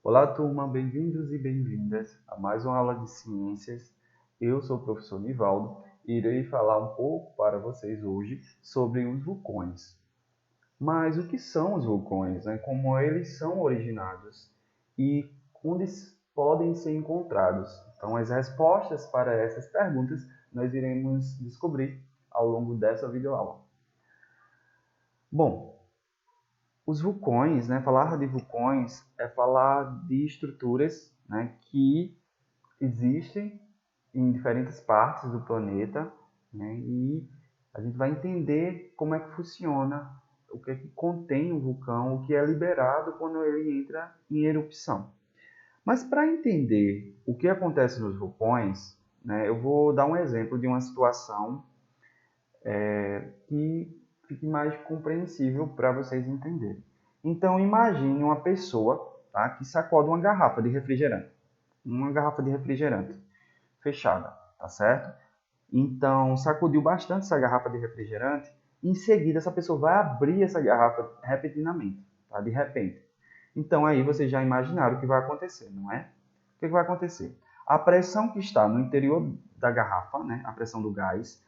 Olá, turma, bem-vindos e bem-vindas a mais uma aula de ciências. Eu sou o professor Nivaldo e irei falar um pouco para vocês hoje sobre os vulcões. Mas o que são os vulcões, né? Como eles são originados e onde podem ser encontrados? Então, as respostas para essas perguntas nós iremos descobrir ao longo dessa videoaula. Bom, os vulcões, né? Falar de vulcões é falar de estruturas, né, que existem em diferentes partes do planeta, né? E a gente vai entender como é que funciona, o que é que contém o vulcão, o que é liberado quando ele entra em erupção. Mas para entender o que acontece nos vulcões, né, eu vou dar um exemplo de uma situação que fique mais compreensível para vocês entenderem. Então imagine uma pessoa, tá, que sacode uma garrafa de refrigerante fechada, tá certo? Então, sacudiu bastante essa garrafa de refrigerante. Em seguida, essa pessoa vai abrir essa garrafa repentinamente, tá? De repente. Então, aí vocês já imaginaram o que vai acontecer, não é? O que vai acontecer? A pressão que está no interior da garrafa, né? A pressão do gás,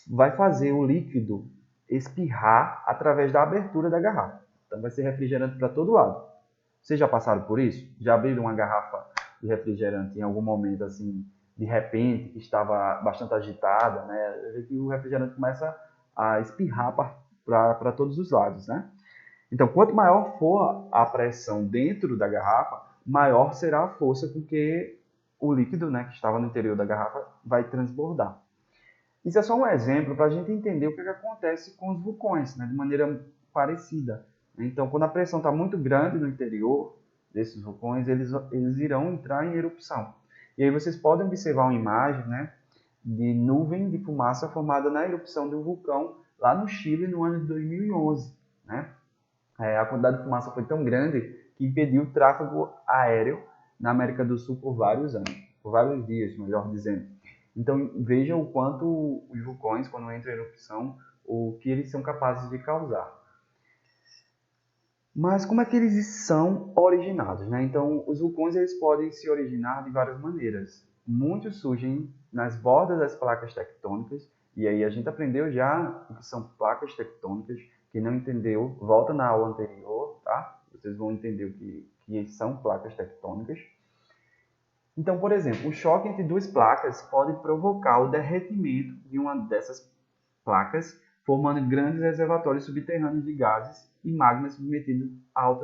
vai fazer o líquido espirrar através da abertura da garrafa. Então, vai ser refrigerante para todo lado. Vocês já passaram por isso? Já abriram uma garrafa de refrigerante em algum momento, assim, de repente, que estava bastante agitada, né? Vê que o refrigerante começa a espirrar para todos os lados, né? Então, quanto maior for a pressão dentro da garrafa, maior será a força com que o líquido, né, que estava no interior da garrafa, vai transbordar. Isso é só um exemplo para a gente entender o que acontece com os vulcões, né, de maneira parecida. Então, quando a pressão está muito grande no interior desses vulcões, eles irão entrar em erupção. E aí vocês podem observar uma imagem, né, de nuvem de fumaça formada na erupção de um vulcão lá no Chile no ano de 2011. Né? A quantidade de fumaça foi tão grande que impediu o tráfego aéreo na América do Sul por vários anos, por vários dias, melhor dizendo. Então vejam o quanto os vulcões, quando entram em erupção, o que eles são capazes de causar. Mas como é que eles são originados, né? Então, os vulcões eles podem se originar de várias maneiras. Muitos surgem nas bordas das placas tectônicas, e aí a gente aprendeu já o que são placas tectônicas. Quem não entendeu, volta na aula anterior, tá? Vocês vão entender o que são placas tectônicas. Então, por exemplo, o choque entre duas placas pode provocar o derretimento de uma dessas placas, formando grandes reservatórios subterrâneos de gases e magma submetido a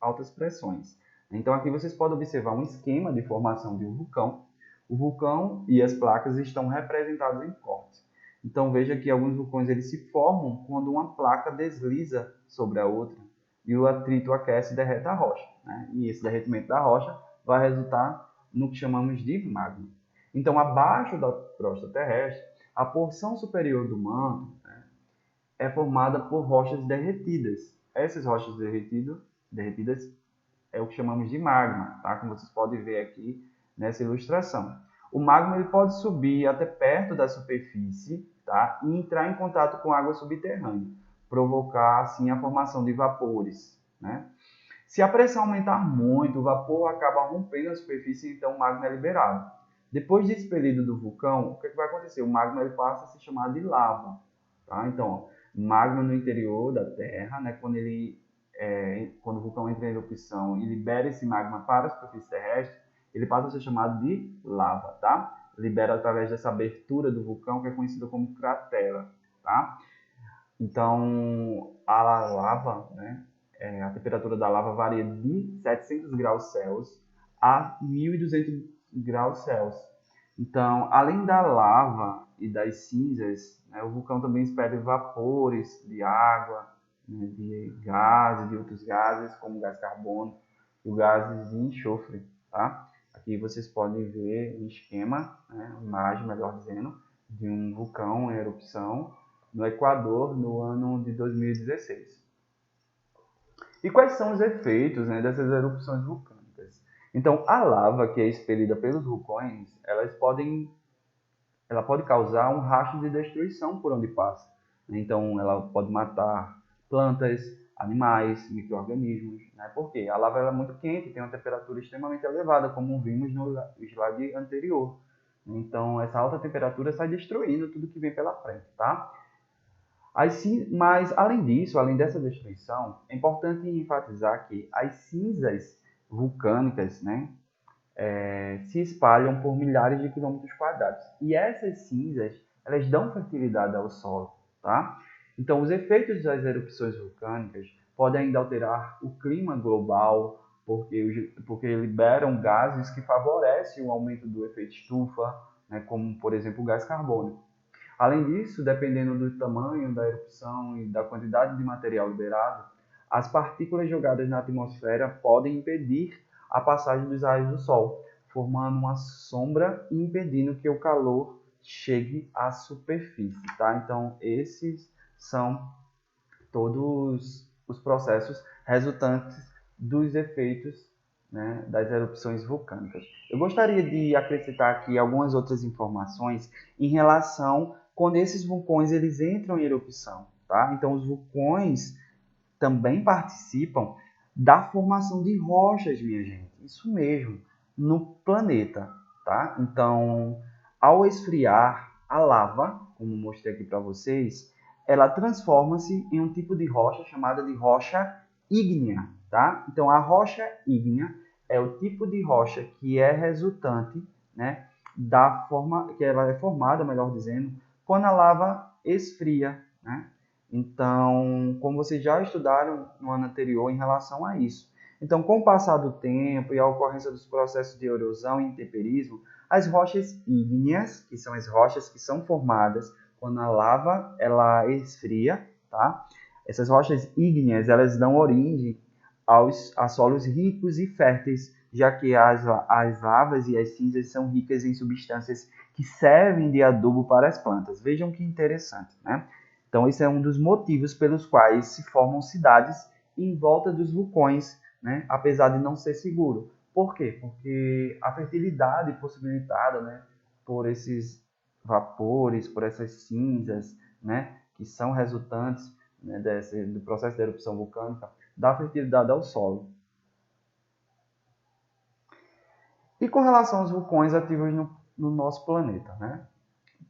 altas pressões. Então, aqui vocês podem observar um esquema de formação de um vulcão. O vulcão e as placas estão representados em cortes. Então, veja que alguns vulcões eles se formam quando uma placa desliza sobre a outra e o atrito aquece e derrete a rocha. Né? E esse derretimento da rocha vai resultar no que chamamos de magma. Então, abaixo da crosta terrestre, a porção superior do manto, né, é formada por rochas derretidas. Essas rochas derretidas é o que chamamos de magma, tá? Como vocês podem ver aqui nessa ilustração. O magma ele pode subir até perto da superfície, tá? E entrar em contato com água subterrânea, provocar assim a formação de vapores, né? Se a pressão aumentar muito, o vapor acaba rompendo a superfície e então o magma é liberado. Depois de expelido do vulcão, o que vai acontecer? O magma ele passa a se chamar de lava. Tá? Então, magma no interior da Terra, né, quando o vulcão entra em erupção e libera esse magma para a superfície terrestre, ele passa a ser chamado de lava. Tá? Libera através dessa abertura do vulcão que é conhecida como cratera. Tá? Então, a lava, né, a temperatura da lava varia de 700 graus Celsius a 1200 graus Celsius. Então, além da lava e das cinzas, né, o vulcão também expele vapores de água, né, de gases, de outros gases, como o gás carbônico e o gases de enxofre. Tá? Aqui vocês podem ver um esquema, né, uma imagem, melhor dizendo, de um vulcão em erupção no Equador no ano de 2016. E quais são os efeitos, né, dessas erupções vulcânicas? Então, a lava que é expelida pelos vulcões, ela pode causar um rastro de destruição por onde passa. Então, ela pode matar plantas, animais, micro-organismos. né? Porque a lava ela é muito quente, tem uma temperatura extremamente elevada, como vimos no slide anterior. Então, essa alta temperatura sai destruindo tudo que vem pela frente, tá? Mas, além disso, além dessa destruição, é importante enfatizar que as cinzas vulcânicas, né, se espalham por milhares de quilômetros quadrados. E essas cinzas, elas dão fertilidade ao solo, tá? Então, os efeitos das erupções vulcânicas podem ainda alterar o clima global, porque liberam gases que favorecem o aumento do efeito estufa, né, como, por exemplo, o gás carbônico. Além disso, dependendo do tamanho da erupção e da quantidade de material liberado, as partículas jogadas na atmosfera podem impedir a passagem dos raios do Sol, formando uma sombra e impedindo que o calor chegue à superfície, tá? Então, esses são todos os processos resultantes dos efeitos, né, das erupções vulcânicas. Eu gostaria de acrescentar aqui algumas outras informações em relação quando esses vulcões eles entram em erupção, tá? Então, os vulcões também participam da formação de rochas, minha gente. Isso mesmo, no planeta, tá? Então, ao esfriar a lava, como mostrei aqui para vocês, ela transforma-se em um tipo de rocha chamada de rocha ígnea, tá? Então, a rocha ígnea é o tipo de rocha que é resultante, né, da forma que ela é formada, melhor dizendo, quando a lava esfria, né? Então, como vocês já estudaram no ano anterior em relação a isso. Então, com o passar do tempo e a ocorrência dos processos de erosão e intemperismo, as rochas ígneas, que são as rochas que são formadas quando a lava ela esfria, tá? Essas rochas ígneas, elas dão origem a solos ricos e férteis, já que as lavas e as cinzas são ricas em substâncias que servem de adubo para as plantas. Vejam que interessante, né? Então, esse é um dos motivos pelos quais se formam cidades em volta dos vulcões, né? Apesar de não ser seguro. Por quê? Porque a fertilidade possibilitada, né, por esses vapores, por essas cinzas, né, que são resultantes, né, do processo de erupção vulcânica, dá fertilidade ao solo. E com relação aos vulcões ativos no nosso planeta, né?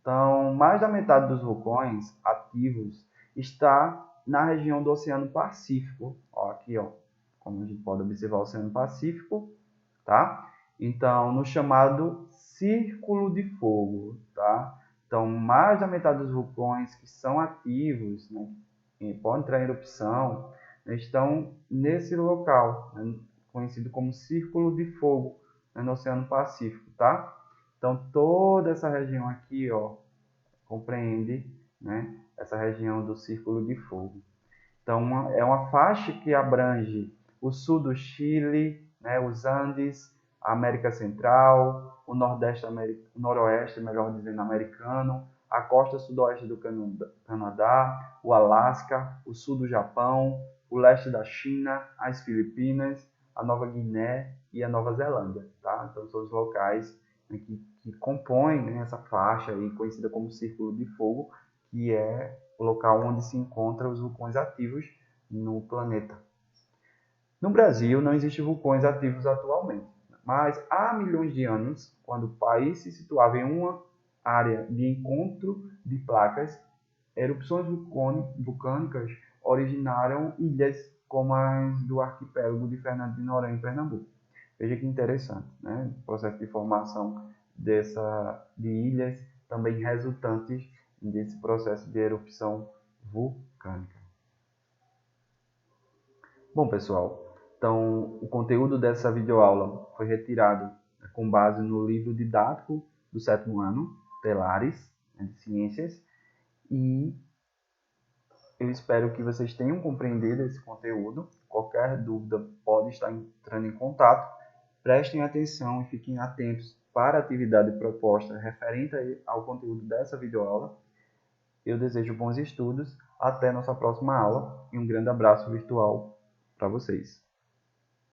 Então, mais da metade dos vulcões ativos está na região do Oceano Pacífico. Ó, aqui, ó, como a gente pode observar o Oceano Pacífico, tá? Então, no chamado Círculo de Fogo, tá? Então, mais da metade dos vulcões que são ativos, né, e podem entrar em erupção, né, estão nesse local, né, conhecido como Círculo de Fogo, né, no Oceano Pacífico, tá? Então, toda essa região aqui, ó, compreende, né, essa região do Círculo de Fogo. Então, é uma faixa que abrange o sul do Chile, né, os Andes, a América Central, o noroeste, melhor dizendo, americano, a costa sudoeste do Canadá, o Alasca, o sul do Japão, o leste da China, as Filipinas, a Nova Guiné e a Nova Zelândia, tá? Então, são os locais, né, que compõem, né, essa faixa aí, conhecida como Círculo de Fogo, que é o local onde se encontram os vulcões ativos no planeta. No Brasil, não existem vulcões ativos atualmente, mas há milhões de anos, quando o país se situava em uma área de encontro de placas, erupções vulcânicas originaram ilhas como as do arquipélago de Fernando de Noronha, em Pernambuco. Veja que interessante, né? O processo de formação de ilhas também resultantes desse processo de erupção vulcânica. Bom, pessoal, então o conteúdo dessa videoaula foi retirado com base no livro didático do 7º ano, Telares, de Ciências, e eu espero que vocês tenham compreendido esse conteúdo. Qualquer dúvida pode estar entrando em contato. Prestem atenção e fiquem atentos para a atividade proposta referente ao conteúdo dessa videoaula. Eu desejo bons estudos, até nossa próxima aula e um grande abraço virtual para vocês.